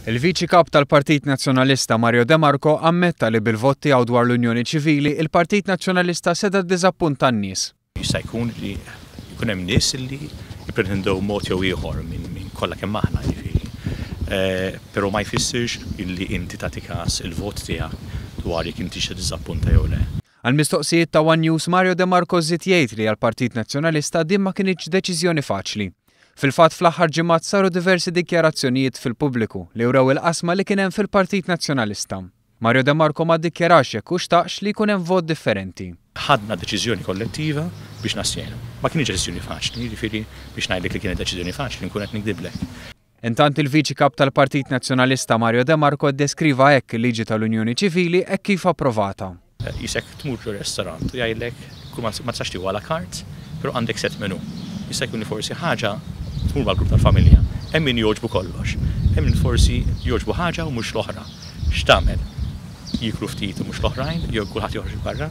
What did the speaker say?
Il-Viċi Kap tal-Partit Nazzjonalista Mario De Marco ammetta li bil-vot tiegħu dwar l-Unjoni Ċivili il-Partit Nazzjonalista seda ddiżappunta n-nies. Jista' jkun li jkun hemm nies li jippretendew mod jew ieħor minn kollha kemm aħna jiġifieri. Però ma jfissirx illi inti tagħti każ il-vot tiegħek dwar jekk inti xi diżappunta jew le. Għal-mistoqsijiet ta' One News Mario De Marco żied jgħid li għall-Partit Nazzjonalista din ma kienx deċiżjoni faċli. Fil-fatt fl-aħħar ġimgħat saru diversi dikjarazzjonijiet fil-pubbliku li wrew il-qasma li kien hemm fil-Partit Nazzjonalista. Mario De Marco ma ddikjarax jekk hux xtaqx li jkun hemm vot differenti. Ħadna deċiżjoni kollettiva biex nassjenu. Ma kienx deċiżjoni faċli, jiġifieri biex ngħidlek li kienet deċiżjoni faċli nkun qed nikdiblek. Intant il-Viċi Kap tal-Partit Nazzjonalista Mario De Marco ddeskriva hekk il-liġi tal-Unjoni Ċivili hekk kif approvata. Jisek tmur ġo-restorant u jgħidlek kull ma tistax tieħu għala kart, però għandek set menu. Jista' jkun forsi ħaġa tmur mal-grupp tal-familja. Hemm min jogħġbu kollox. Hemm min forsi jogħġbu ħaġa u mhux l-oħra. X'tagħmel? Jiklu ftit u mhux l-oħrajn, jew kulħadd joħroġ barra?